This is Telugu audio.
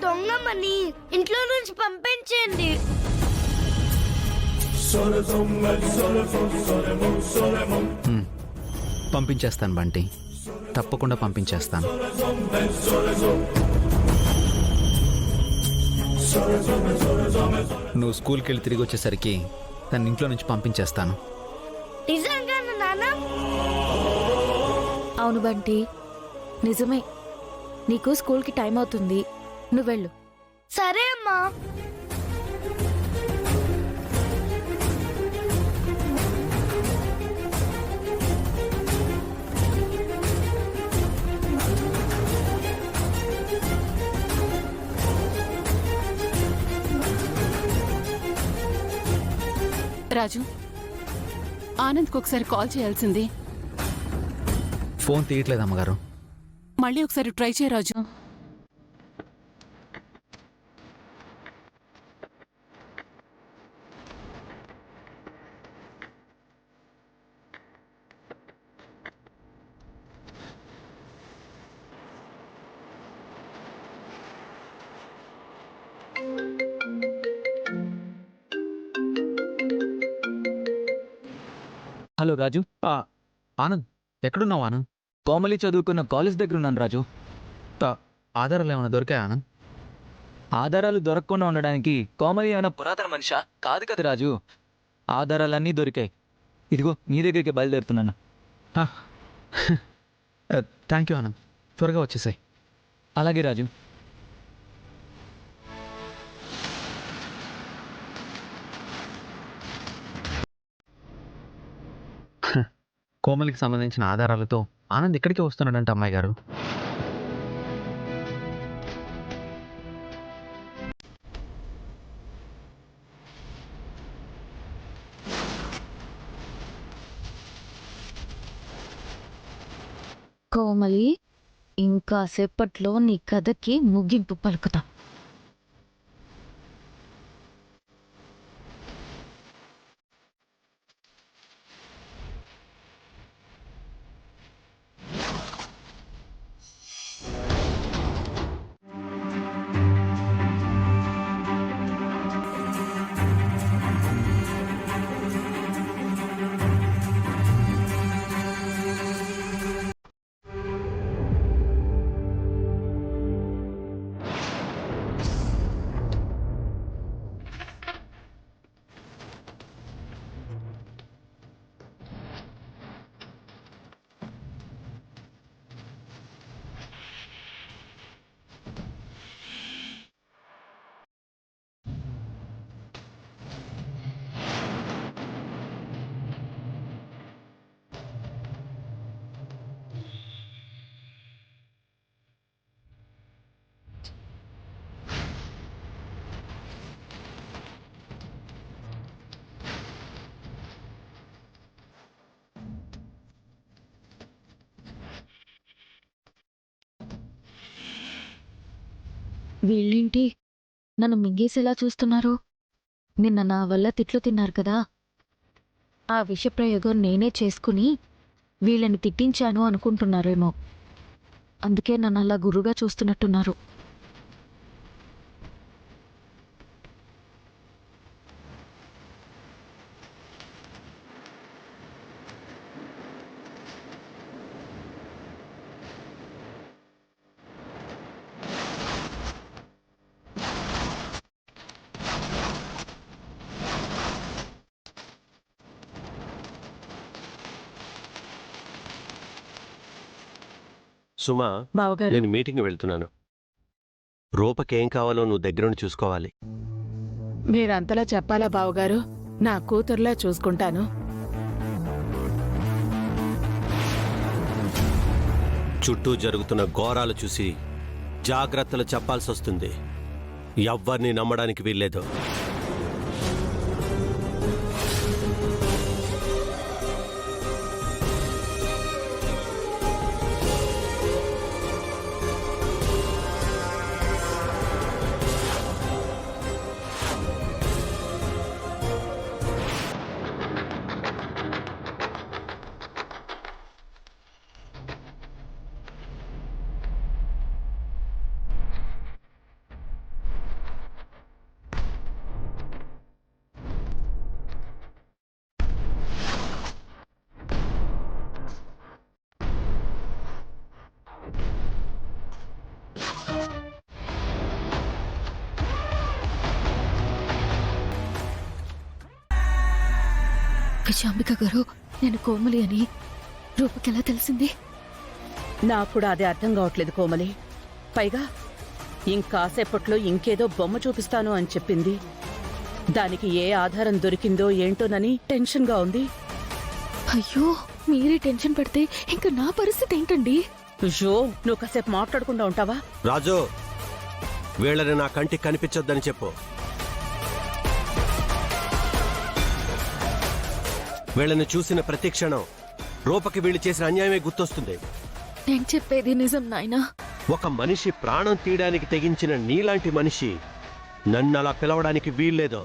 దొంగమని ఇంట్లో నుంచి పంపించండి. పంపించేస్తాను బంటి, తప్పకుండా పంపించేస్తాను. నువ్వు స్కూల్కి వెళ్ళి తిరిగి వచ్చేసరికి తన ఇంట్లో నుంచి పంపించేస్తాను. నిజంగానా నాన్న? అవును బంటి, నిజమే. నీకు స్కూల్కి టైం అవుతుంది, నువ్వెళ్ళు. సరే అమ్మా. రాజు, ఆనంద్కి ఒకసారి కాల్ చేయాల్సింది. ఫోన్ తీయట్లేదు అమ్మగారు. మళ్ళీ ఒకసారి ట్రై చేయ రాజు. హలో రాజు. ఆనంద్, ఎక్కడున్నావు ఆనంద్? కోమలి చదువుకున్న కాలేజ్ దగ్గర ఉన్నాను రాజు. ఆధారాలు ఏమైనా దొరికాయా ఆనంద్? ఆధారాలు దొరకకుండా ఉండడానికి కోమలి ఏమైనా పురాతన మనిషా? కాదు కదా రాజు, ఆధారాలన్నీ దొరికాయి. ఇదిగో నీ దగ్గరికి బయలుదేరుతున్నాను. థ్యాంక్ యూ ఆనంద్, త్వరగా వచ్చేసాయి. అలాగే రాజు. కోమలికి సంబంధించిన ఆధారాలతో ఆనంద్ ఇక్కడికి వస్తున్నాడంట అమ్మాయి గారు. కోమలి, ఇంకా సేపట్లో నీ కథకి ముగింపు పలుకుతా. వీళ్ళేంటి నన్ను మింగేసేలా చూస్తున్నారు? నిన్న నా వల్ల తిట్లు తిన్నారు కదా, ఆ విషప్రయోగం నేనే చేసుకుని వీళ్ళని తిట్టించాను అనుకుంటున్నారేమో. అందుకే నన్ను అలా గురుగా చూస్తున్నట్టున్నారు. సుమా, బావగారు, నేను మీటింగ్ వెళ్తున్నాను. రూపకేం కావాలో నువ్వు దగ్గరుండి చూసుకోవాలి. మీరంతలా చెప్పాలా బావగారు? నా కూతుర్లా చూసుకుంటాను. చుట్టూ జరుగుతున్న ఘోరాలు చూసి జాగ్రత్తలు చెప్పాల్సి వస్తుంది. ఎవ్వరిని నమ్మడానికి వీల్లేదు. విజయాంబిక గారు, నేను కోమలి అని రూపకి ఎలా తెలిసింది? నాకు కూడా అదే అర్థం కావట్లేదు కోమలి. పైగా ఇంకాసేపట్లో ఇంకేదో బొమ్మ చూపిస్తాను అని చెప్పింది. దానికి ఏ ఆధారం దొరికిందో ఏంటోనని టెన్షన్గా ఉంది. అయ్యో, మీరే టెన్షన్ పెడితే ఇంకా నా పరిస్థితి ఏంటండి? అయ్యో, నువ్వు కాసేపు మాట్లాడకుండా ఉంటావా? రాజు, వీళ్ళని నా కంటికి కనిపించొద్దని చెప్పు. వీళ్ళని చూసిన ప్రతి క్షణం రూపకి వీళ్ళు చేసిన అన్యాయమే గుర్తొస్తుంది. నేను చెప్పేది నిజం నాయనా. ఒక మనిషి ప్రాణం తీయడానికి తెగించిన నీలాంటి మనిషి నన్ను అలా పిలవడానికి వీల్లేదు.